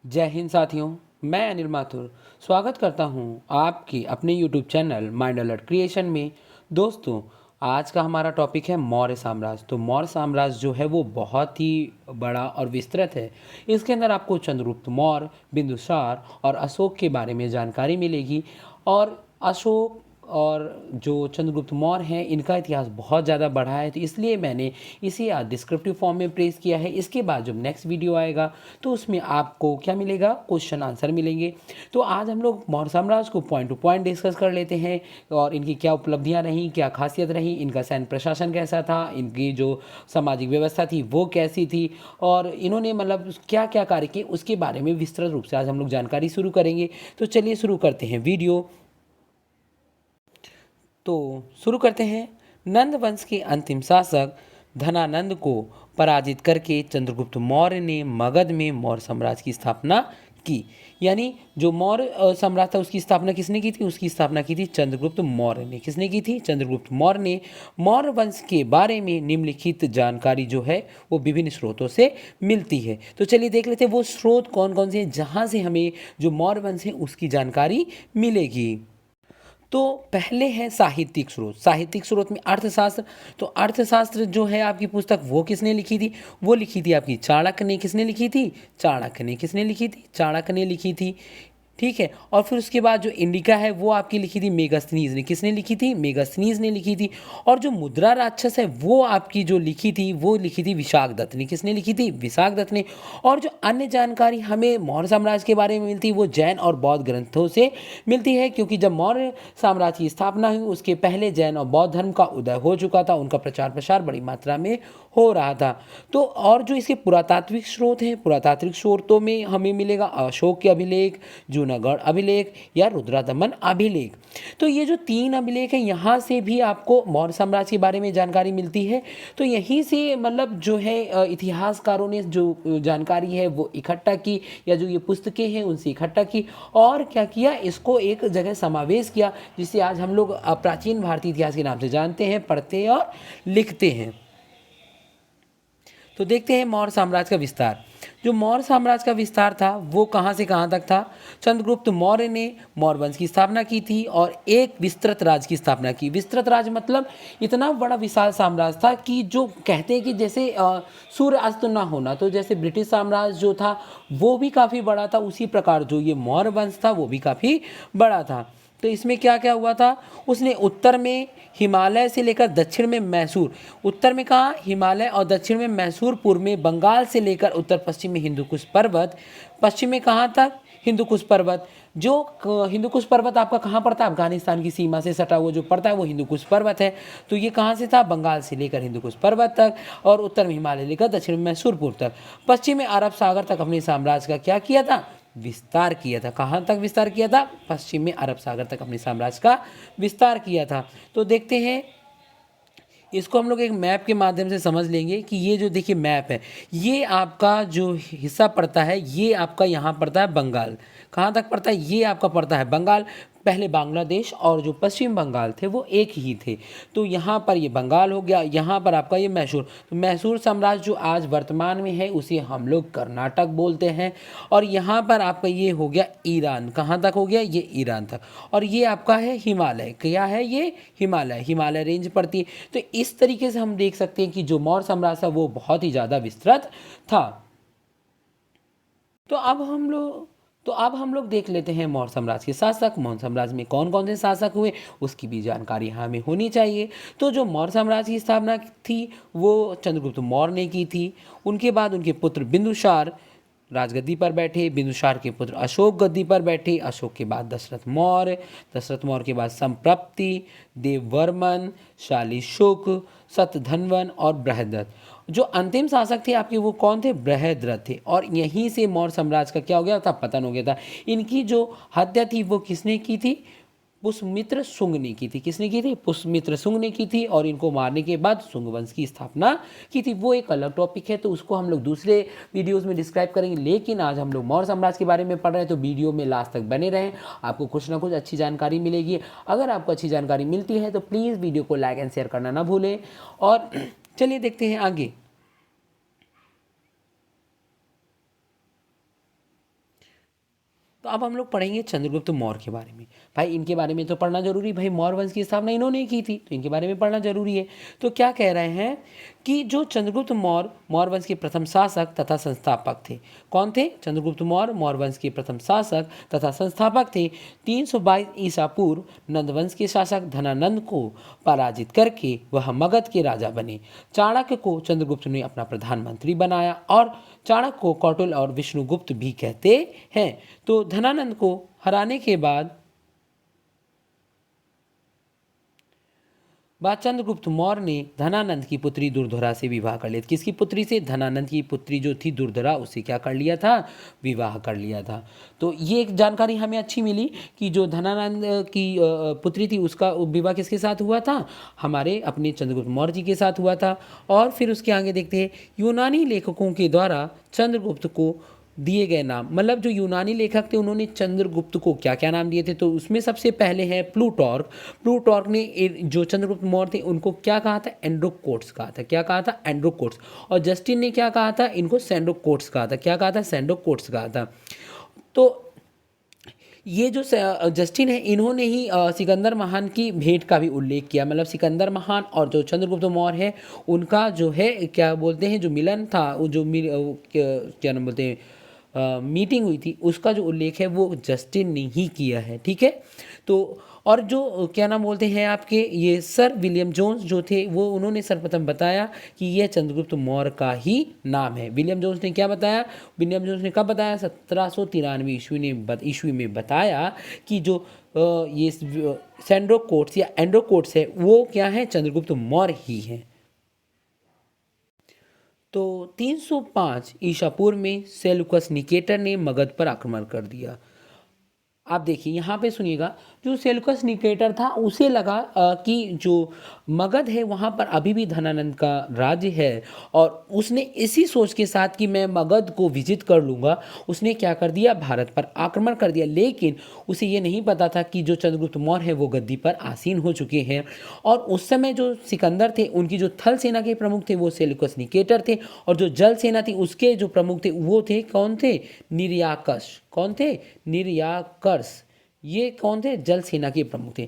जय हिंद साथियों। मैं अनिल माथुर स्वागत करता हूं आपके अपने YouTube channel mind alert creation में। दोस्तों, आज का हमारा टॉपिक है मौर्य साम्राज्य। तो मौर्य साम्राज्य जो है वो बहुत ही बड़ा और विस्तृत है। इसके अंदर आपको चंद्रगुप्त मौर्य, बिंदुसार और अशोक के बारे में जानकारी मिलेगी। और अशोक और जो चंद्रगुप्त मौर्य हैं, इनका इतिहास बहुत ज़्यादा बड़ा है, तो इसलिए मैंने इसे आज डिस्क्रिप्टिव फॉर्म में प्लेस किया है। इसके बाद जब नेक्स्ट वीडियो आएगा तो उसमें आपको क्या मिलेगा, क्वेश्चन आंसर मिलेंगे। तो आज हम लोग मौर्य साम्राज्य को पॉइंट टू पॉइंट डिस्कस कर लेते हैं और इनकी क्या उपलब्धियां रहीं, क्या खासियत रही, इनका सैन्य प्रशासन कैसा था, इनकी जो सामाजिक व्यवस्था थी वो कैसी थी, और इन्होंने मतलब क्या क्या कार्य किए, उसके बारे में विस्तृत रूप से आज हम लोग जानकारी शुरू करेंगे। तो चलिए शुरू करते हैं वीडियो। तो शुरू करते हैं। नंद वंश के अंतिम शासक धनानंद को पराजित करके चंद्रगुप्त मौर्य ने मगध में मौर्य साम्राज्य की स्थापना की। यानी जो मौर्य सम्राट था उसकी स्थापना किसने की थी? उसकी स्थापना की थी चंद्रगुप्त मौर्य ने। किसने की थी? चंद्रगुप्त मौर्य ने। मौर्य वंश के बारे में निम्नलिखित जानकारी जो है वो विभिन्न स्रोतों से मिलती है। तो चलिए देख लेते हैं वो स्रोत कौन कौन से हैं जहाँ से हमें जो मौर्य वंश है उसकी जानकारी मिलेगी। तो पहले है साहित्यिक स्रोत। साहित्यिक स्रोत में अर्थशास्त्र। तो अर्थशास्त्र जो है आपकी पुस्तक वो किसने लिखी थी? वो लिखी थी आपकी चाणक्य ने। किसने लिखी थी? चाणक्य ने। किसने लिखी थी? चाणक्य ने लिखी थी। ठीक है। और फिर उसके बाद जो इंडिका है वो आपकी लिखी थी मेगास्थनीज ने। किसने लिखी थी? मेगास्थनीज ने लिखी थी। और जो मुद्रा राक्षस है वो आपकी जो लिखी थी वो लिखी थी विशाख दत्त ने। किसने लिखी थी? विशाख दत्त ने। और जो अन्य जानकारी हमें मौर्य साम्राज्य के बारे में मिलती है वो जैन और बौद्ध ग्रंथों से मिलती है, क्योंकि जब मौर्य साम्राज्य की स्थापना हुई उसके पहले जैन और बौद्ध धर्म का उदय हो चुका था, उनका प्रचार प्रसार बड़ी मात्रा में हो रहा था। तो और जो इसके पुरातात्विक स्रोत हैं, पुरातात्विक स्रोतों में हमें मिलेगा अशोक के अभिलेख, जूनागढ़ अभिलेख या रुद्रदमन अभिलेख। तो ये जो 3 अभिलेख हैं यहाँ से भी आपको मौर्य साम्राज्य के बारे में जानकारी मिलती है। तो यहीं से मतलब जो है इतिहासकारों ने जो जानकारी है वो इकट्ठा की, या जो ये पुस्तकें हैं उनसे इकट्ठा की, और क्या किया, इसको एक जगह समावेश किया, जिसे आज हम लोग प्राचीन भारतीय इतिहास के नाम से जानते हैं, पढ़ते हैं और लिखते हैं। तो देखते हैं मौर्य साम्राज्य का विस्तार। जो मौर्य साम्राज्य का विस्तार था वो कहाँ से कहाँ तक था? चंद्रगुप्त मौर्य ने मौर्य वंश की स्थापना की थी और एक विस्तृत राज्य की स्थापना की। विस्तृत राज्य मतलब इतना बड़ा विशाल साम्राज्य था कि जो कहते हैं कि जैसे सूर्य अस्त ना होना, तो जैसे ब्रिटिश साम्राज्य जो था वो भी काफ़ी बड़ा था, उसी प्रकार जो ये मौर्य वंश था वो भी काफ़ी बड़ा था। तो इसमें क्या क्या हुआ था? उसने उत्तर में हिमालय से लेकर दक्षिण में मैसूर, उत्तर में कहाँ? हिमालय, और दक्षिण में मैसूर, पूर्व में बंगाल से लेकर उत्तर पश्चिम में हिंदुकुश पर्वत, पश्चिम में कहाँ तक? हिंदुकुश पर्वत। जो हिंदुकुश पर्वत आपका कहाँ पड़ता है? अफगानिस्तान की सीमा से सटा हुआ जो पड़ता है वो हिंदुकुश पर्वत है। तो ये कहाँ से था? बंगाल से लेकर हिंदुकुश पर्वत तक, और उत्तर में हिमालय लेकर दक्षिण में मैसूरपुर तक, पश्चिम में अरब सागर तक अपने साम्राज्य का क्या किया था? विस्तार किया था। कहाँ तक विस्तार किया था? पश्चिम में अरब सागर तक अपने साम्राज्य का विस्तार किया था। तो देखते हैं, इसको हम लोग एक मैप के माध्यम से समझ लेंगे कि ये जो देखिए मैप है, ये आपका जो हिस्सा पड़ता है ये आपका यहाँ पड़ता है बंगाल। कहाँ तक पड़ता है? ये आपका पड़ता है बंगाल। पहले बांग्लादेश और जो पश्चिम बंगाल थे वो एक ही थे। तो यहाँ पर ये बंगाल हो गया, यहाँ पर आपका ये मैसूर। तो मैसूर साम्राज्य जो आज वर्तमान में है उसे हम लोग कर्नाटक बोलते हैं। और यहाँ पर आपका ये हो गया ईरान। कहाँ तक हो गया? ये ईरान तक। और ये आपका है हिमालय। क्या है ये? हिमालय। हिमालय रेंज पड़ती है। तो इस तरीके से हम देख सकते हैं कि जो मौर्य साम्राज्य था वो बहुत ही ज़्यादा विस्तृत था। तो अब हम लोग देख लेते हैं मौर्य साम्राज्य के शासक। मौर्य साम्राज्य में कौन कौन से शासक हुए उसकी भी जानकारी हमें होनी चाहिए। तो जो मौर्य साम्राज्य की स्थापना थी वो चंद्रगुप्त मौर्य ने की थी। उनके बाद उनके पुत्र बिंदुसार राजगद्दी पर बैठे। बिंदुसार के पुत्र अशोक गद्दी पर बैठे। अशोक के बाद दशरथ मौर्य। दशरथ मौर्य के बाद संप्रप्ति, देववर्मन, शालीशुक, शतधन्वन और बृहद्रथ। जो अंतिम शासक थे आपके वो कौन थे? बृहद्रथ थे। और यहीं से मौर्य साम्राज्य का क्या हो गया था? पतन हो गया था। इनकी जो हत्या थी वो किसने की थी? पुष्यमित्र शुंग ने की थी। किसने की थी? पुष्यमित्र शुंग ने की थी। और इनको मारने के बाद शुंग वंश की स्थापना की थी। वो एक अलग टॉपिक है, तो उसको हम लोग दूसरे वीडियोस में डिस्क्राइब करेंगे। लेकिन आज हम लोग मौर्य साम्राज्य के बारे में पढ़ रहे हैं, तो वीडियो में लास्ट तक बने रहें, आपको कुछ ना कुछ अच्छी जानकारी मिलेगी। अगर आपको अच्छी जानकारी मिलती है तो प्लीज़ वीडियो को लाइक एंड शेयर करना ना भूलें। और चलिए देखते हैं आगे। तो अब हम लोग पढ़ेंगे चंद्रगुप्त मौर्य के बारे में। भाई इनके बारे में तो पढ़ना जरूरी, भाई मौर्य वंश की स्थापना इन्होंने की थी तो इनके बारे में पढ़ना जरूरी है। तो क्या कह रहे हैं कि जो चंद्रगुप्त मौर्य मौर्य वंश के प्रथम शासक तथा संस्थापक थे। कौन थे? चंद्रगुप्त मौर्य मौर्य वंश के प्रथम शासक तथा संस्थापक थे। 322 ईसा पूर्व नंद वंश के शासक धनानंद को पराजित करके वह मगध के राजा बने। चाणक्य को चंद्रगुप्त ने अपना प्रधानमंत्री बनाया और चाणक्य को कौटिल्य और विष्णुगुप्त भी कहते हैं। तो धनानंद को हराने के बाद चंद्रगुप्त मौर्य ने धनानंद की पुत्री दुर्धरा से विवाह कर लिया। किसकी पुत्री से? धनानंद की पुत्री जो थी दुर्धरा, उससे क्या कर लिया था? विवाह कर लिया था। तो ये एक जानकारी हमें अच्छी मिली कि जो धनानंद की पुत्री थी उसका विवाह किसके साथ हुआ था? हमारे अपने चंद्रगुप्त मौर्य जी के साथ हुआ था। और फिर उसके आगे देखते हैं यूनानी लेखकों के द्वारा चंद्रगुप्त को दिए गए नाम, मतलब जो यूनानी लेखक थे उन्होंने चंद्रगुप्त को क्या क्या नाम दिए थे। तो उसमें सबसे पहले है प्लूटॉर्क। प्लूटॉर्क ने जो चंद्रगुप्त मौर्य थे उनको क्या कहा था? एंड्रोकोट्स कहा था। क्या कहा था? एंड्रोकोट्स। और जस्टिन ने क्या कहा था? इनको सैंडोकोट्स कहा था। क्या कहा था? सैंडोकोट्स कहा था। तो ये जो जस्टिन है इन्होंने ही सिकंदर महान की भेंट का भी उल्लेख किया। मतलब सिकंदर महान और जो चंद्रगुप्त मौर्य है उनका जो है क्या बोलते हैं, जो मिलन था, वो जो क्या नाम बोलते हैं, मीटिंग हुई थी, उसका जो उल्लेख है वो जस्टिन ने ही किया है। ठीक है। तो और जो क्या नाम बोलते हैं आपके ये सर विलियम जोन्स जो थे वो उन्होंने सर्वप्रथम बताया कि यह चंद्रगुप्त मौर्य का ही नाम है। विलियम जोन्स ने क्या बताया? विलियम जोन्स ने कब बताया? 1793 ईस्वी में बताया कि जो ये सैंड्रोकोट्स या एंड्रोकोट्स है वो क्या है? चंद्रगुप्त मौर्य ही है। तो 305 ईसा पूर्व में सेल्यूकस निकेटर ने मगध पर आक्रमण कर दिया। आप देखिए यहाँ पे सुनिएगा, जो सेल्यूकस निकेटर था उसे लगा कि जो मगध है वहाँ पर अभी भी धनानंद का राज्य है और उसने इसी सोच के साथ कि मैं मगध को विजिट कर लूँगा, उसने क्या कर दिया? भारत पर आक्रमण कर दिया। लेकिन उसे ये नहीं पता था कि जो चंद्रगुप्त मौर्य है वो गद्दी पर आसीन हो चुके हैं। और उस समय जो सिकंदर थे उनकी जो थल सेना के प्रमुख थे वो सेल्यूकस निकेटर थे और जो जल सेना थी उसके जो प्रमुख थे वो थे कौन थे? निर्याकस। कौन थे? निर्याकर्स। ये कौन थे? जल सेना के प्रमुख थे।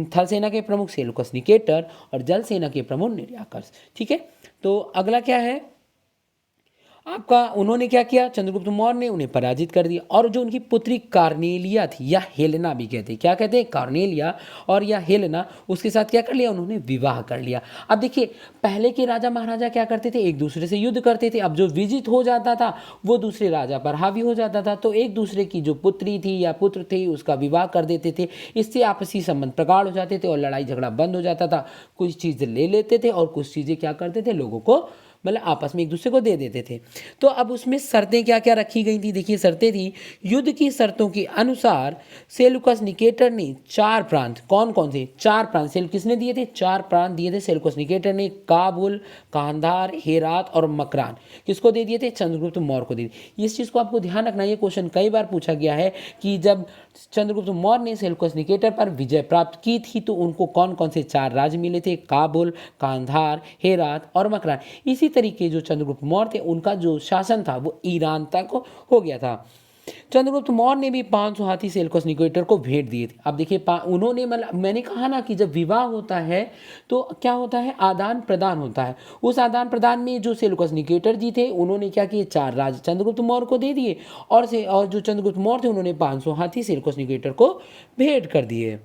थल सेना के प्रमुख सेल्यूकस निकेटर और जल सेना के प्रमुख निर्याकर्स। ठीक है। तो अगला क्या है आपका? उन्होंने क्या किया? चंद्रगुप्त मौर्य ने उन्हें पराजित कर दिया। और जो उनकी पुत्री कार्नेलिया थी या हेलेना भी कहते हैं, क्या कहते हैं? कार्नेलिया और या हेलेना, उसके साथ क्या कर लिया? उन्होंने विवाह कर लिया। अब देखिए पहले के राजा महाराजा क्या करते थे? एक दूसरे से युद्ध करते थे। अब जो विजित हो जाता था वो दूसरे राजा पर हावी हो जाता था, तो एक दूसरे की जो पुत्री थी या पुत्र थे उसका विवाह कर देते थे। इससे आपसी संबंध प्रगाढ़ हो जाते थे और लड़ाई झगड़ा बंद हो जाता था। कुछ चीज़ें ले लेते थे और कुछ चीज़ें क्या करते थे? लोगों को मतलब आपस में एक दूसरे को दे देते थे। तो अब उसमें शर्तें क्या क्या रखी गई थी? देखिए शर्तें थी, युद्ध की शर्तों के अनुसार सेल्यूकस निकेटर ने 4 प्रांत, कौन कौन से? 4 प्रांत किसने दिए थे? 4 प्रांत दिए थे सेल्यूकस निकेटर ने। काबुल, कांधार, हेरात और मकरान किसको दे दिए थे? चंद्रगुप्त मौर्य को दे दिए। इस चीज़ को आपको ध्यान रखना, ये क्वेश्चन कई बार पूछा गया है कि जब चंद्रगुप्त मौर्य ने सेल्यूकस निकेटर पर विजय प्राप्त की थी तो उनको कौन कौन से 4 राज्य मिले थे? काबुल, कांधार, हेरात और मकरान। इसी तरीके जो चंद्रगुप्त मौर्य थे उनका जो शासन था वो ईरान तक हो गया था। चंद्रगुप्त मौर्य ने भी 500 हाथी सेल्यूकस निकेटर को भेंट दिए थे। अब देखिए उन्होंने, मतलब मैंने कहा ना कि जब विवाह होता है तो क्या होता है? आदान प्रदान होता है। उस आदान प्रदान में जो सेल्यूकस निकेटर जी थे उन्होंने क्या किए? 4 राज्य चंद्रगुप्त मौर्य को दे दिए और जो चंद्रगुप्त मौर्य थे उन्होंने 500 हाथी सेल्यूकस निकेटर को भेंट कर दिए।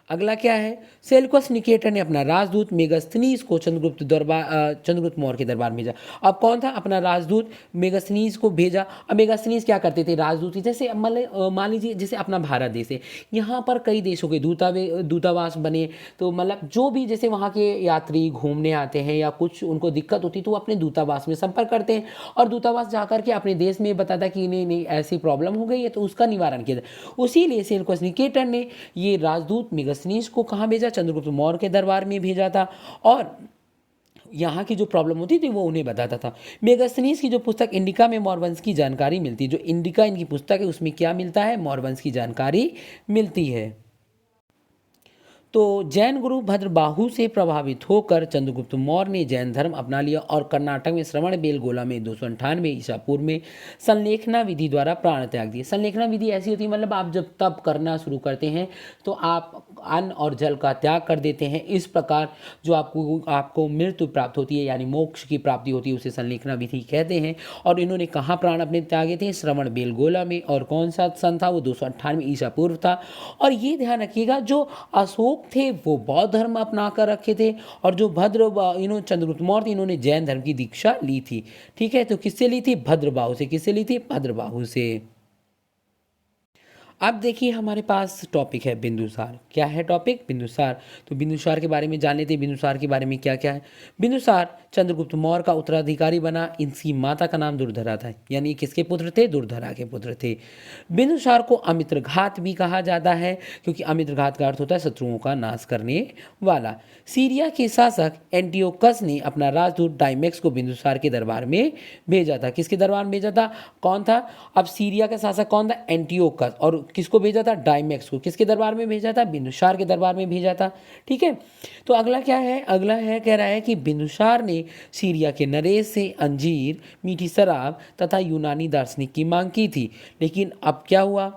अगला क्या है? सेल्यूकस निकेटर ने अपना राजदूत मेगास्थनीज को चंद्रगुप्त मौर्य के दरबार में भेजा। अब कौन था अपना राजदूत? मेगास्थनीज को भेजा। अब मेगास्थनीज क्या करते थे? राजदूत, जैसे मान लीजिए जैसे अपना भारत देश है, यहाँ पर कई देशों के दूतावास बने, तो मतलब जो भी जैसे वहाँ के यात्री घूमने आते हैं या कुछ उनको दिक्कत होती तो वो अपने दूतावास में संपर्क करते हैं और दूतावास जाकर के अपने देश में बताता कि नहीं नहीं ऐसी प्रॉब्लम हो गई है तो उसका निवारण किया जाए। उसी लिए सेल्यूकस निकेटर ने ये राजदूत मेगास्थनीज को कहाँ भेजा? चंद्रगुप्त मौर्य के दरबार में भेजा था और यहाँ की जो प्रॉब्लम होती थी वो उन्हें बताता था। मेगास्थनीज की जो पुस्तक इंडिका में मौर्य वंश की जानकारी मिलती है, जो इंडिका इनकी पुस्तक है उसमें क्या मिलता है? मौर्य वंश की जानकारी मिलती है। तो जैन गुरु भद्रबाहु से प्रभावित होकर चंद्रगुप्त मौर्य ने जैन धर्म अपना लिया और कर्नाटक में श्रवणबेलगोला में 298 ईसा पूर्व में संलेखना विधि द्वारा प्राण त्याग दिए। संलेखना विधि ऐसी होती है, मतलब आप जब तप करना शुरू करते हैं तो आप अन्न और जल का त्याग कर देते हैं। इस प्रकार जो आपको मृत्यु प्राप्त होती है यानी मोक्ष की प्राप्ति होती है उसे संलेखना विधि कहते हैं। और इन्होंने कहाँ प्राण अपने त्यागे थे? श्रवणबेलगोला में। और कौन सा सन था? वो 298 ईसा पूर्व था। और ये ध्यान रखिएगा, जो अशोक थे वो बौद्ध धर्म अपना कर रखे थे और जो चंद्रगुप्त मौर्य इन्होंने जैन धर्म की दीक्षा ली थी। ठीक है, तो किससे ली थी? भद्रबाहु से। किससे ली थी? भद्रबाहु से। अब देखिए हमारे पास टॉपिक है बिंदुसार। क्या है टॉपिक? बिंदुसार। तो बिंदुसार के बारे में जान लेते हैं, बिंदुसार के बारे में क्या क्या है। बिंदुसार चंद्रगुप्त मौर्य का उत्तराधिकारी बना। इनकी माता का नाम दुर्धरा था, यानी किसके पुत्र थे? दुर्धरा के पुत्र थे। बिंदुसार को अमित्रघात भी कहा जाता है, क्योंकि अमित्रघात का अर्थ होता है शत्रुओं का नाश करने वाला। सीरिया के शासक एंटियोकस ने अपना राजदूत डाइमेक्स को बिंदुसार के दरबार में भेजा था। किसके दरबार में भेजा था? कौन था? अब सीरिया का शासक कौन था? एंटियोकस। और किसको भेजा था? डाइमेक्स को। किसके दरबार में भेजा था? बिंदुसार के दरबार में भेजा था। ठीक है, तो अगला क्या है? अगला है, कह रहा है कि बिंदुसार ने सीरिया के नरेश से अंजीर, मीठी शराब तथा यूनानी दार्शनिक की मांग की थी। लेकिन अब क्या हुआ?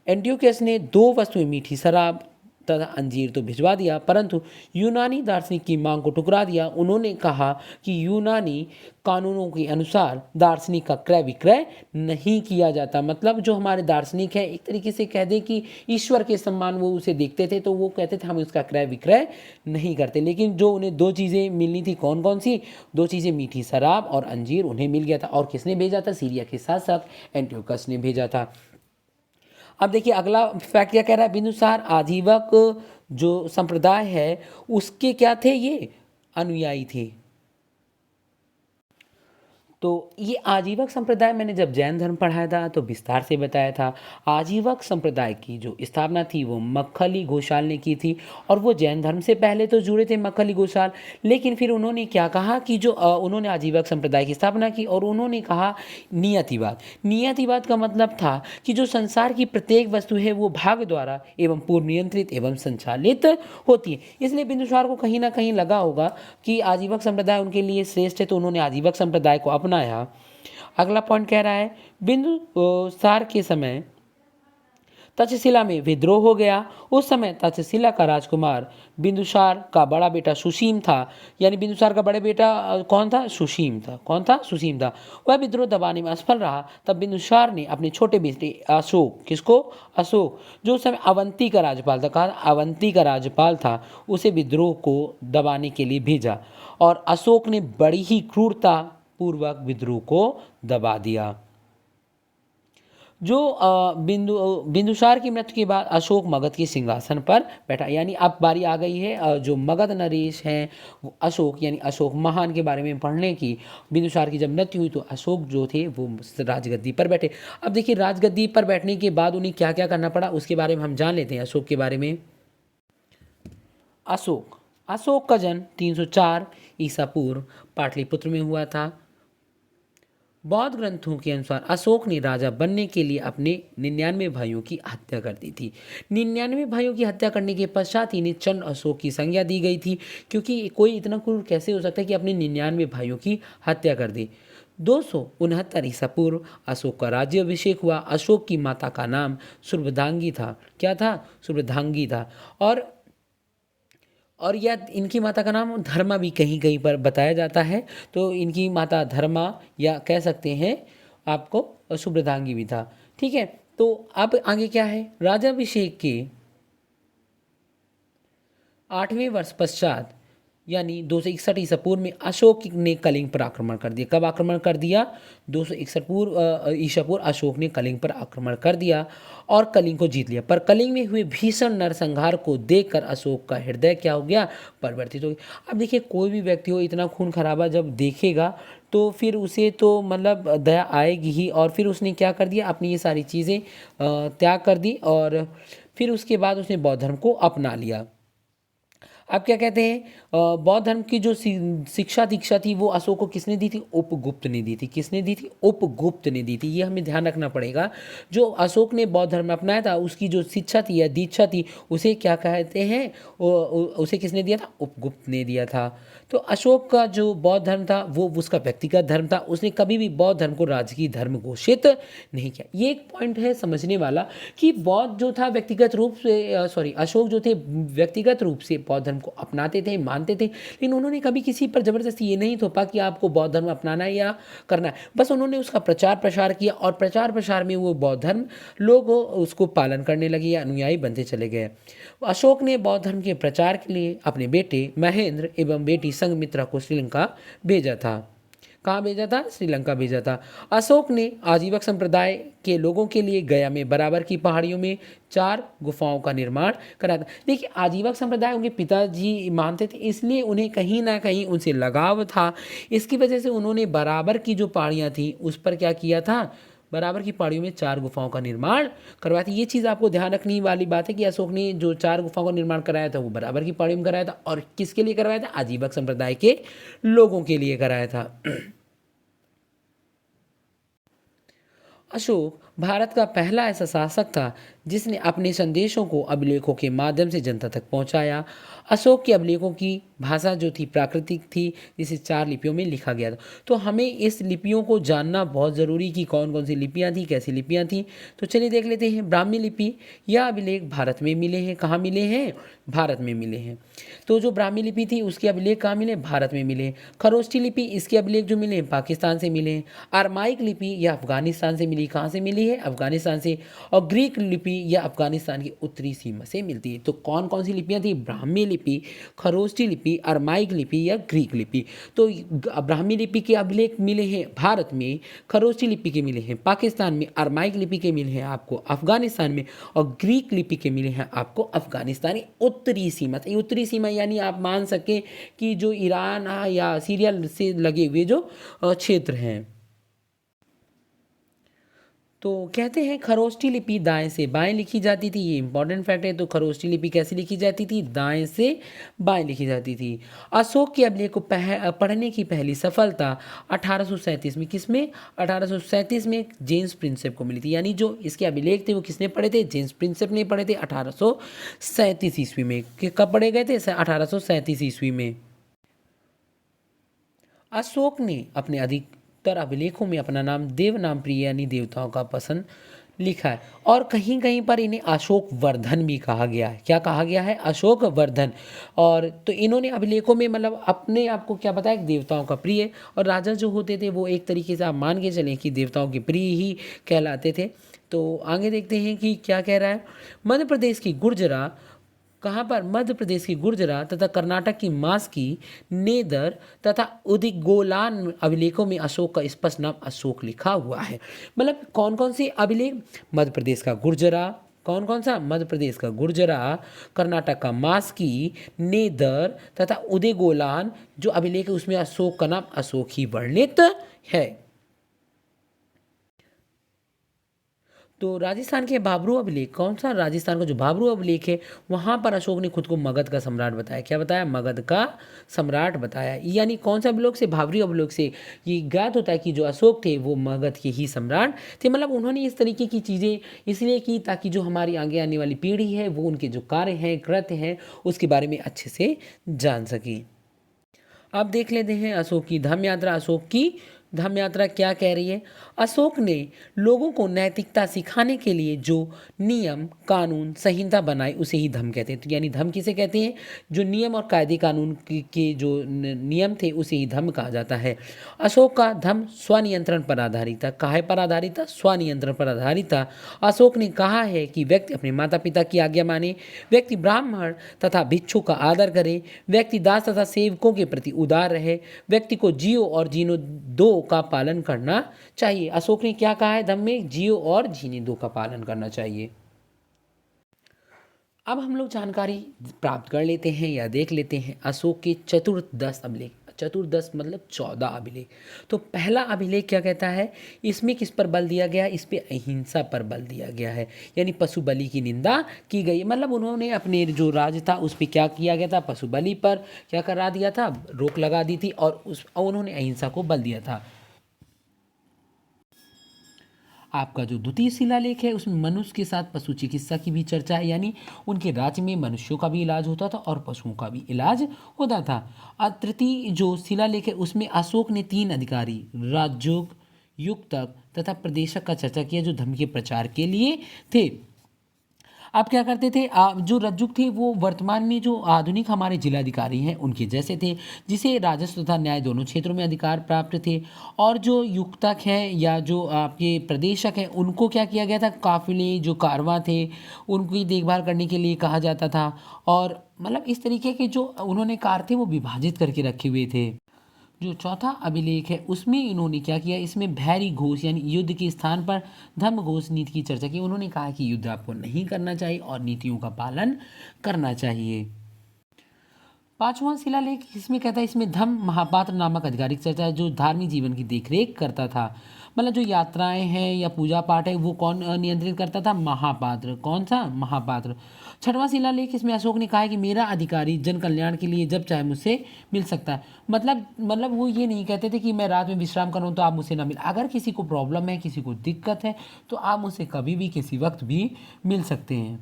एंटियोकस ने दो वस्तुएं, मीठी शराब तथा अंजीर तो भिजवा दिया, परंतु यूनानी दार्शनिक की मांग को ठुकरा दिया। उन्होंने कहा कि यूनानी कानूनों के अनुसार दार्शनिक का क्रय विक्रय नहीं किया जाता। मतलब जो हमारे दार्शनिक है, एक तरीके से कह दें कि ईश्वर के सम्मान वो उसे देखते थे, तो वो कहते थे हम उसका क्रय विक्रय नहीं करते। लेकिन जो उन्हें दो चीज़ें मिलनी थी, कौन कौन सी दो चीज़ें? मीठी शराब और अंजीर उन्हें मिल गया था। और किसने भेजा था? सीरिया के शासक एंटियोकस ने भेजा था। अब देखिए अगला फैक्ट क्या कह रहा है? बिंदुसार आजीवक जो संप्रदाय है उसके क्या थे? ये अनुयायी थे। तो ये आजीवक संप्रदाय मैंने जब जैन धर्म पढ़ाया था तो विस्तार से बताया था। आजीवक संप्रदाय की जो स्थापना थी वो मक्खली घोषाल ने की थी। और वो जैन धर्म से पहले तो जुड़े थे मक्खली घोषाल, लेकिन फिर उन्होंने क्या कहा कि उन्होंने आजीवक संप्रदाय की स्थापना की और उन्होंने कहा नियतिवाद। नियतिवाद का मतलब था कि जो संसार की प्रत्येक वस्तु है वो भाग्य द्वारा एवं पूर्व नियंत्रित एवं संचालित होती है। इसलिए बिंदुसार को कहीं ना कहीं लगा होगा कि आजीवक संप्रदाय उनके लिए श्रेष्ठ है, तो उन्होंने आजीवक संप्रदाय को अपनाया। अगला पॉइंट कह रहा है बिंदुसार के समय तक्षशिला में विद्रोह हो गया। उस समय तक्षशिला का राजकुमार बिंदुसार का बड़ा बेटा सुसीम था। यानी बिंदुसार का बड़े बेटा कौन था? सुसीम था। कौन था? सुसीम था। वह विद्रोह दबाने में असफल रहा। तब बिंदुसार ने अपने छोटे बेटे अशोक, किसको? अशोक, जो उस समय अवंती का राज्यपाल था, कहा अवंती का राज्यपाल था, उसे विद्रोह को दबाने के लिए भेजा। और अशोक ने बड़ी ही क्रूरता पूर्वक विद्रोह को दबा दिया। जो बिंदुसार की मृत्यु के बाद अशोक मगध के सिंहासन पर बैठा। यानी अब बारी आ गई है जो मगध नरेश हैं वो अशोक, यानी अशोक महान के बारे में पढ़ने की। बिंदुसार की जब मृत्यु हुई तो अशोक जो थे वो राजगद्दी पर बैठे। अब देखिए राजगद्दी पर बैठने के बाद उन्हें क्या क्या करना पड़ा उसके बारे में हम जान लेते हैं। अशोक के बारे में, अशोक का जन्म 304 ईसा पूर्व पाटलिपुत्र में हुआ था। बौद्ध ग्रंथों के अनुसार अशोक ने राजा बनने के लिए अपने 99 भाइयों की हत्या कर दी थी। 99 भाइयों की हत्या करने के पश्चात इन्हें चंड अशोक की संज्ञा दी गई थी, क्योंकि कोई इतना क्रूर कैसे हो सकता है कि अपने 99 भाइयों की हत्या कर दे। 269 ईसा पूर्व अशोक का राज्याभिषेक हुआ। अशोक की माता का नाम सुरभद्रांगी था। क्या था? सुरभद्रांगी था। और यह इनकी माता का नाम धर्मा भी कहीं कहीं पर बताया जाता है। तो इनकी माता धर्मा या कह सकते हैं आपको सुभद्रांगी भी था। ठीक है, तो अब आगे क्या है? राज्याभिषेक के 8वें वर्ष पश्चात यानी 261 ईसा पूर्व में अशोक ने कलिंग पर आक्रमण कर दिया। कब आक्रमण कर दिया? 261 ईसा पूर्व अशोक ने कलिंग पर आक्रमण कर दिया और कलिंग को जीत लिया। पर कलिंग में हुए भीषण नरसंहार को देखकर अशोक का हृदय क्या हो गया? परिवर्तित हो गया। अब देखिए कोई भी व्यक्ति हो इतना खून खराबा जब देखेगा तो फिर उसे तो मतलब दया आएगी ही। और फिर उसने क्या कर दिया? अपनी ये सारी चीज़ें त्याग कर दी और फिर उसके बाद उसने बौद्ध धर्म को अपना लिया। अब क्या कहते हैं, बौद्ध धर्म की जो शिक्षा दीक्षा थी वो अशोक को किसने दी थी? उपगुप्त ने दी थी। किसने दी थी? उपगुप्त ने दी थी। ये हमें ध्यान रखना पड़ेगा। जो अशोक ने बौद्ध धर्म अपनाया था उसकी जो शिक्षा थी या दीक्षा थी उसे क्या कहते हैं? उसे किसने दिया था? उपगुप्त ने दिया था। तो अशोक का जो बौद्ध धर्म था वो उसका व्यक्तिगत धर्म था। उसने कभी भी बौद्ध धर्म को राजकीय धर्म घोषित नहीं किया। ये एक पॉइंट है समझने वाला कि बौद्ध जो था व्यक्तिगत रूप से अशोक जो थे व्यक्तिगत रूप से बौद्ध धर्म को अपनाते थे, मानते थे, लेकिन उन्होंने कभी किसी पर जबरदस्ती ये नहीं थोपा कि आपको बौद्ध धर्म अपनाना है या करना है। बस उन्होंने उसका प्रचार प्रसार किया और प्रचार प्रसार में वो बौद्ध धर्म लोग उसको पालन करने लगे या अनुयायी बनते चले गए। अशोक ने बौद्ध धर्म के प्रचार के लिए अपने बेटे महेंद्र एवं बेटी संघमित्रा को श्रीलंका भेजा था। कहाँ भेजा था? श्रीलंका भेजा था। अशोक ने आजीवक संप्रदाय के लोगों के लिए गया में बराबर की पहाड़ियों में 4 गुफाओं का निर्माण कराया था। देखिए, आजीवक संप्रदाय उनके पिताजी मानते थे, इसलिए उन्हें कहीं ना कहीं उनसे लगाव था। इसकी वजह से उन्होंने बराबर की जो पहाड़ियाँ थी उस पर क्या किया था? बराबर की पहाड़ियों में 4 गुफाओं का निर्माण करवाया था। ये चीज़ आपको ध्यान रखने वाली बात है कि अशोक ने जो 4 गुफाओं का निर्माण कराया था वो बराबर की पहाड़ियों में कराया था। और किसके लिए करवाया था? आजीवक संप्रदाय के लोगों के लिए कराया था। अशोक भारत का पहला ऐसा शासक था जिसने अपने संदेशों को अभिलेखों के माध्यम से जनता तक पहुंचाया। अशोक के अभिलेखों की भाषा जो थी प्राकृतिक थी, जिसे 4 लिपियों में लिखा गया था। तो हमें इस लिपियों को जानना बहुत ज़रूरी कि कौन कौन सी लिपियां थी, कैसी लिपियां थी। तो चलिए देख लेते हैं। ब्राह्मी लिपि या अभिलेख भारत में मिले हैं। कहाँ मिले हैं? भारत में मिले हैं। तो जो ब्राह्मी लिपि थी उसके अभिलेख कहाँ मिले? भारत में मिले। खरोष्ठी लिपि, इसके अभिलेख जो मिले पाकिस्तान से मिले। अरमाइक लिपि यह अफगानिस्तान से मिली। कहाँ से मिली है? अफगानिस्तान से। और ग्रीक लिपि यह अफगानिस्तान की उत्तरी सीमा से मिलती है। तो कौन कौन सी लिपियाँ थी? ब्राह्मी लिपि, खरोष्ठी लिपि, अरमाइक लिपि या ग्रीक लिपि। तो ब्राह्मी लिपि के अभिलेख मिले हैं भारत में, खरोष्ठी लिपि के मिले हैं पाकिस्तान में, अरमाइक लिपि के मिले हैं आपको अफगानिस्तान में, और ग्रीक लिपि के मिले हैं आपको अफगानिस्तानी उत्तरी सीमा। तो उत्तरी सीमा यानी आप मान सकें कि जो ईरान या सीरिया से लगे हुए जो क्षेत्र हैं। तो कहते हैं खरोष्ठी लिपि दाएं से बाएं लिखी जाती थी। ये इंपॉर्टेंट फैक्ट है। तो खरोष्ठी लिपि कैसे लिखी जाती थी? दाएं से बाएं लिखी जाती थी। अशोक के अभिलेख को पढ़ने की पहली सफलता 1837 में, किसमें? 1837 में जेम्स प्रिंसेप को मिली थी। यानी जो इसके अभिलेख थे वो किसने पढ़े थे? जेम्स प्रिंसेप ने पढ़े थे 1837 ईस्वी में। कब पढ़े गए थे? 1837 ईस्वी में। अशोक ने अपने अधिकतर अभिलेखों में अपना नाम देवनामप्रिय यानी देवताओं का पसंद लिखा है। और कहीं कहीं पर इन्हें अशोक वर्धन भी कहा गया है। क्या कहा गया है? अशोक वर्धन। और तो इन्होंने अभिलेखों में मतलब अपने आप को क्या बताया? देवताओं का प्रिय। और राजा जो होते थे वो एक तरीके से आप मान के चलें कि देवताओं के प्रिय ही कहलाते थे। तो आगे देखते हैं कि क्या कह रहा है। मध्य प्रदेश की गुर्जरा, कहाँ पर? मध्य प्रदेश की गुर्जरा तथा कर्नाटक की मास्की, नेदर तथा उदिगोलान अभिलेखों में अशोक का स्पष्ट नाम अशोक लिखा हुआ है। मतलब कौन कौन से अभिलेख? मध्य प्रदेश का गुर्जरा, कौन कौन सा? मध्य प्रदेश का गुर्जरा, कर्नाटक का मास्की, नेदर तथा उदिगोलान जो अभिलेख है उसमें अशोक का नाम अशोक ही वर्णित है। तो राजस्थान के भाबरू अभिलेख, कौन सा? राजस्थान का जो भाबरू अभिलेख है वहाँ पर अशोक ने खुद को मगध का सम्राट बताया। क्या बताया? मगध का सम्राट बताया। यानी कौन सा अभिलेख से? भाबरू अभिलेख से ये ज्ञात होता है कि जो अशोक थे वो मगध के ही सम्राट थे। मतलब उन्होंने इस तरीके की चीज़ें इसलिए की ताकि जो हमारी आगे आने वाली पीढ़ी है वो उनके जो कार्य हैं, कृत्य हैं, उसके बारे में अच्छे से जान सके। अब देख लेते हैं अशोक की धम्म यात्रा। अशोक की धम्म यात्रा क्या कह रही है? अशोक ने लोगों को नैतिकता सिखाने के लिए जो नियम कानून संहिता बनाई उसे ही धम्म कहते हैं। तो यानी धम्म किसे कहते हैं? जो नियम और कायदे कानून के जो नियम थे उसे ही धम्म कहा जाता है। अशोक का धम्म स्वनियंत्रण पर आधारित था। काहे पर आधारित था? स्वनियंत्रण पर आधारित था। अशोक ने कहा है कि व्यक्ति अपने माता पिता की आज्ञा माने, व्यक्ति ब्राह्मण तथा भिक्षु का आदर करे, व्यक्ति दास तथा सेवकों के प्रति उदार रहे, व्यक्ति को जियो और जीनो दो का पालन करना चाहिए। अशोक ने क्या कहा है धम्म में? जियो और जीने दो का पालन करना चाहिए। अब हम लोग जानकारी प्राप्त कर लेते हैं या देख लेते हैं अशोक के चतुर्दश अभिलेख। चतुर्दश मतलब 14 अभिलेख। तो पहला अभिलेख क्या कहता है, इसमें किस पर बल दिया गया है, इस पे अहिंसा पर बल दिया गया है, यानी पशु बलि की निंदा की गई। मतलब उन्होंने अपने जो राज था उस पर क्या किया गया था, पशु बलि पर क्या करा दिया था, रोक लगा दी थी, और उन्होंने अहिंसा को बल दिया था। आपका जो द्वितीय शिलालेख है उसमें मनुष्य के साथ पशु चिकित्सा की भी चर्चा है, यानी उनके राज्य में मनुष्यों का भी इलाज होता था और पशुओं का भी इलाज होता था। और तृतीय जो शिलालेख है उसमें अशोक ने 3 अधिकारी, राजयोग, युक्तक तथा प्रदेशक का चर्चा किया जो धर्म के प्रचार के लिए थे। आप क्या करते थे, जो रज्जुक थे वो वर्तमान में जो आधुनिक हमारे जिलाधिकारी हैं उनके जैसे थे, जिसे राजस्व तथा न्याय दोनों क्षेत्रों में अधिकार प्राप्त थे। और जो युक्तक हैं या जो आपके प्रदेशक हैं उनको क्या किया गया था, काफिले जो कारवां थे उनकी देखभाल करने के लिए कहा जाता था। और मतलब इस तरीके के जो उन्होंने कार थे वो विभाजित करके रखे हुए थे। जो चौथा अभिलेख है उसमें इन्होंने क्या किया, इसमें भैरी घोष यानी युद्ध के स्थान पर धर्म घोष नीति की चर्चा की। उन्होंने कहा कि युद्ध आपको नहीं करना चाहिए और नीतियों का पालन करना चाहिए। पांचवां शिलालेख इसमें कहता है, इसमें धम्म महापात्र नामक आधिकारिक चर्चा है जो धार्मिक जीवन की देखरेख करता था। मतलब जो यात्राएं हैं या पूजा पाठ है वो कौन नियंत्रित करता था, महापात्र। कौन सा, महापात्र। छठवां शिलालेख इसमें अशोक ने कहा है कि मेरा अधिकारी जन कल्याण के लिए जब चाहे मुझसे मिल सकता है। मतलब वो ये नहीं कहते थे कि मैं रात में विश्राम करूं तो आप मुझसे ना मिल, अगर किसी को प्रॉब्लम है, किसी को दिक्कत है तो आप मुझसे कभी भी किसी वक्त भी मिल सकते हैं।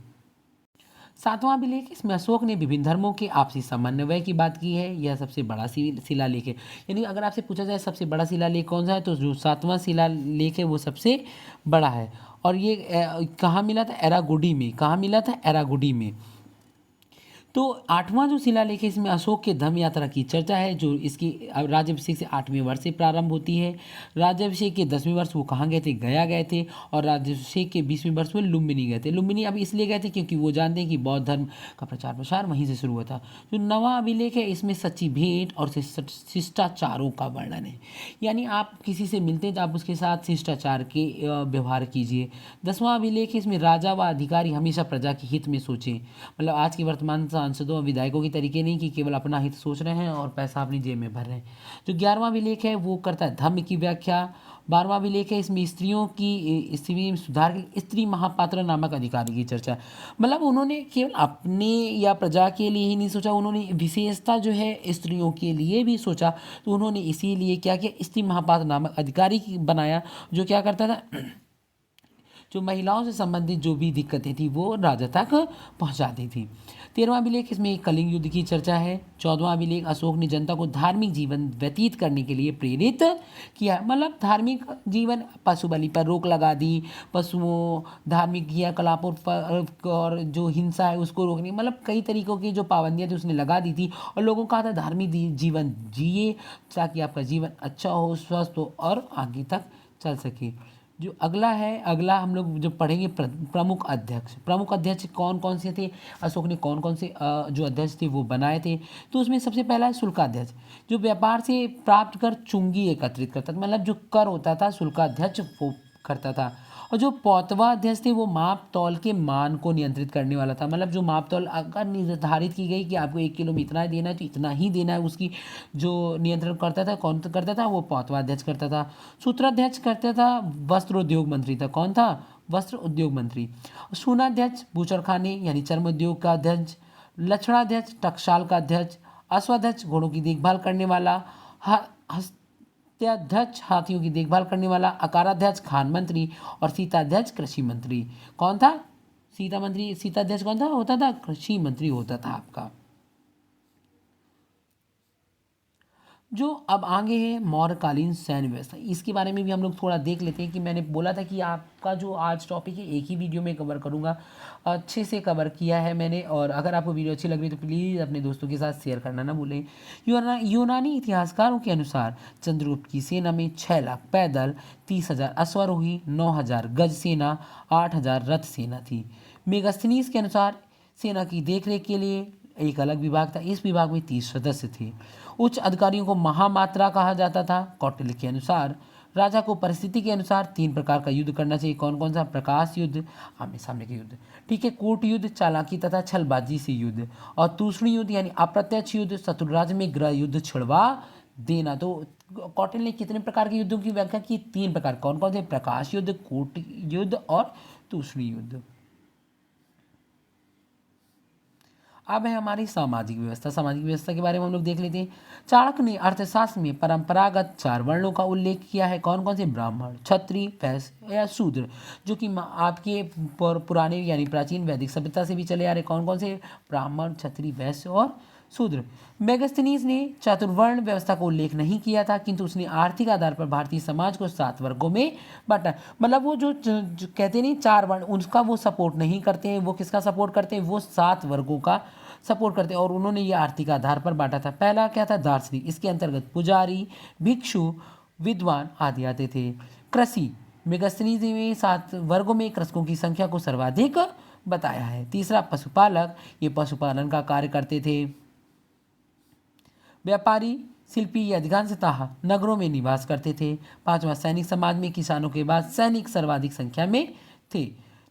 सातवां अभिलेख इसमें अशोक ने विभिन्न धर्मों के आपसी समन्वय की बात की है। यह सबसे बड़ा शिलालेख है, यानी अगर आपसे पूछा जाए सबसे बड़ा शिलालेख कौन सा है तो जो सातवां शिलालेख है वो सबसे बड़ा है। और ये कहाँ मिला था, एरागुडी में। कहाँ मिला था, एरागुडी में। तो आठवां जो शिलालेख है इसमें अशोक के धम्म यात्रा की चर्चा है जो इसकी राज्याभिषेक से 8वें वर्ष से प्रारंभ होती है। राज्याभिषेक के 10वें वर्ष वो कहाँ गए थे, गया गए थे। और राज्याभिषेक के 20वें वर्ष में लुम्बिनी गए थे। लुम्बिनी अब इसलिए गए थे क्योंकि वो जानते हैं कि बौद्ध धर्म का प्रचार प्रसार वहीं से शुरू हुआ था। जो नवा अभिलेख है इसमें सच्ची भेंट और शिष्टाचारों का वर्णन है, यानी आप किसी से मिलते हैं तो आप उसके साथ शिष्टाचार के व्यवहार कीजिए। 10वां अभिलेख है इसमें राजा व अधिकारी हमेशा प्रजा के हित में सोचें। मतलब आज के वर्तमान सांसदों और विधायकों के तरीके नहीं कि केवल अपना हित सोच रहे हैं और पैसा अपनी जेब में भर रहे हैं। जो 11वां अभिलेख है वो करता है धर्म की व्याख्या। 12वां अभिलेख है इसमें स्त्रियों की स्थिति में सुधार की स्त्री महापात्र नामक अधिकारी की चर्चा। मतलब उन्होंने केवल अपने या प्रजा के लिए ही नहीं सोचा, उन्होंने विशेषता जो है स्त्रियों के लिए भी सोचा। तो उन्होंने इसीलिए क्या किया, स्त्री महापात्र नामक अधिकारी बनाया जो क्या करता था, जो महिलाओं से संबंधित जो भी दिक्कतें थी वो राजा तक पहुंचाती थी। 13वां अभिलेख इसमें कलिंग युद्ध की चर्चा है। 14वां अभिलेख अशोक ने जनता को धार्मिक जीवन व्यतीत करने के लिए प्रेरित किया। मतलब धार्मिक जीवन, पशु बलि पर रोक लगा दी, पशुओं धार्मिक क्रियाकलापों पर और जो हिंसा है उसको रोकने, मतलब कई तरीकों की जो पाबंदियां थी उसने लगा दी थी। और लोगों को कहा था धार्मिक जीवन जिए ताकि आपका जीवन अच्छा हो, स्वस्थ हो और आगे तक चल सके। जो अगला है, अगला हम लोग जो पढ़ेंगे प्रमुख अध्यक्ष। प्रमुख अध्यक्ष कौन कौन से थे, अशोक ने कौन कौन से जो अध्यक्ष थे वो बनाए थे। तो उसमें सबसे पहला है शुल्काध्यक्ष, जो व्यापार से प्राप्त कर चुंगी एकत्रित करता था। मतलब जो कर होता था शुल्काध्यक्ष वो करता था। और जो पौतवा अध्यक्ष थे वो माप तौल के मान को नियंत्रित करने वाला था। मतलब जो माप तौल अगर निर्धारित की गई कि आपको 1 किलो में इतना देना है तो इतना ही देना है, उसकी जो नियंत्रण करता था कौन करता था, वो पौतवा अध्यक्ष करता था। सूत्राध्यक्ष करता था वस्त्र उद्योग मंत्री था। कौन था, वस्त्र उद्योग मंत्री। शूनाध्यक्ष बूचड़खाने यानी चर्म उद्योग का अध्यक्ष। लक्षणाध्यक्ष टकसाल का अध्यक्ष। अश्वाध्यक्ष घोड़ों की देखभाल करने वाला। हस्त्याध्यक्ष हाथियों की देखभाल करने वाला। अकाराध्यक्ष खान मंत्री। और सीताध्यक्ष कृषि मंत्री। कौन था, सीताध्यक्ष कौन था, होता था कृषि मंत्री होता था आपका। जो अब आगे है मौर्यकालीन सैन्य व्यवस्था, इसके बारे में भी हम लोग थोड़ा देख लेते हैं। कि मैंने बोला था कि आपका जो आज टॉपिक है एक ही वीडियो में कवर करूंगा, अच्छे से कवर किया है मैंने। और अगर आपको वीडियो अच्छी लग रही है तो प्लीज़ अपने दोस्तों के साथ शेयर करना ना भूलें। यूनानी इतिहासकारों के अनुसार चंद्रगुप्त की सेना में 6 लाख पैदल, 30,000 अश्वारोही, 9,000 गज सेना, 8,000 रथ सेना थी। मेगास्थनीज के अनुसार सेना की देखरेख के लिए एक अलग विभाग था। इस विभाग में 30 सदस्य थे। उच्च अधिकारियों को महामात्रा कहा जाता था। कौटिल्य के अनुसार राजा को परिस्थिति के अनुसार 3 प्रकार का युद्ध करना चाहिए। कौन कौन सा, प्रकाश युद्ध, आमने सामने के युद्ध, ठीक है, कूट युद्ध, चालाकी तथा छलबाजी से युद्ध, और दूसरी युद्ध यानी अप्रत्यक्ष युद्ध, शत्रुराज में गृह युद्ध छिड़वा देना। तो कौटिल्य ने कितने प्रकार के युद्धों की व्याख्या की? 3 प्रकार। कौन कौन से? प्रकाश युद्ध, कूट युद्ध और तूषणीय युद्ध। अब है हमारी सामाजिक व्यवस्था। सामाजिक व्यवस्था के बारे में हम लोग देख लेते हैं। चाणक्य ने अर्थशास्त्र में परंपरागत 4 वर्णों का उल्लेख किया है। कौन कौन से? ब्राह्मण, क्षत्रिय, वैश्य या शूद्र, जो कि आपके पुराने यानी प्राचीन वैदिक सभ्यता से भी चले आ रहे। कौन कौन से? ब्राह्मण, क्षत्रिय, वैश्य और शूद्र। मेगास्थनीज ने चातुर्वर्ण व्यवस्था को उल्लेख नहीं किया था, किंतु उसने आर्थिक आधार पर भारतीय समाज को 7 वर्गों में बांटा। मतलब वो जो कहते नहीं 4 वर्ण, उसका वो सपोर्ट नहीं करते हैं। वो किसका सपोर्ट करते हैं? वो 7 वर्गों का सपोर्ट करते हैं। और उन्होंने ये आर्थिक आधार पर बांटा था। पहला क्या था? दार्शनिक। इसके अंतर्गत पुजारी, भिक्षु, विद्वान आदि आते थे। कृषि, मेगास्थनीज ने 7 वर्गों में कृषकों की संख्या को सर्वाधिक बताया है। तीसरा पशुपालक, ये पशुपालन का कार्य करते थे। व्यापारी, शिल्पी ये अधिकांशतः नगरों में निवास करते थे। पांचवा सैनिक, समाज में किसानों के बाद सैनिक सर्वाधिक संख्या में थे।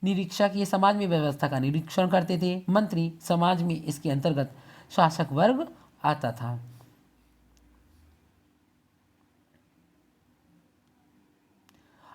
निरीक्षक, ये समाज में व्यवस्था का निरीक्षण करते थे। मंत्री, समाज में इसके अंतर्गत शासक वर्ग आता था।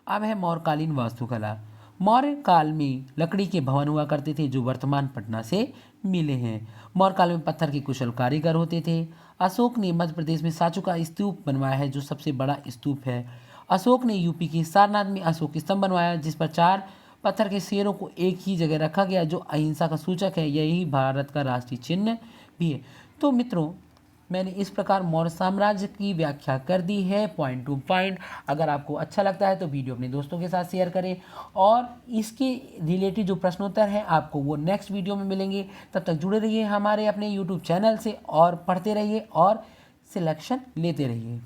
अब है मौर्यकालीन वास्तुकला। मौर्य काल में लकड़ी के भवन हुआ करते थे, जो वर्तमान पटना से मिले हैं। मौर्य काल में पत्थर के कुशल कारीगर होते थे। अशोक ने मध्य प्रदेश में साचू का स्तूप बनवाया है, जो सबसे बड़ा स्तूप है। अशोक ने यूपी के सारनाथ में अशोक स्तंभ बनवाया, जिस पर 4 पत्थर के शेरों को एक ही जगह रखा गया, जो अहिंसा का सूचक है। यही भारत का राष्ट्रीय चिन्ह भी है। तो मित्रों, मैंने इस प्रकार मौर्य साम्राज्य की व्याख्या कर दी है पॉइंट टू पॉइंट। अगर आपको अच्छा लगता है तो वीडियो अपने दोस्तों के साथ शेयर करें, और इसके रिलेटेड जो प्रश्नोत्तर हैं आपको वो नेक्स्ट वीडियो में मिलेंगे। तब तक जुड़े रहिए हमारे अपने यूट्यूब चैनल से, और पढ़ते रहिए और सिलेक्शन लेते रहिए।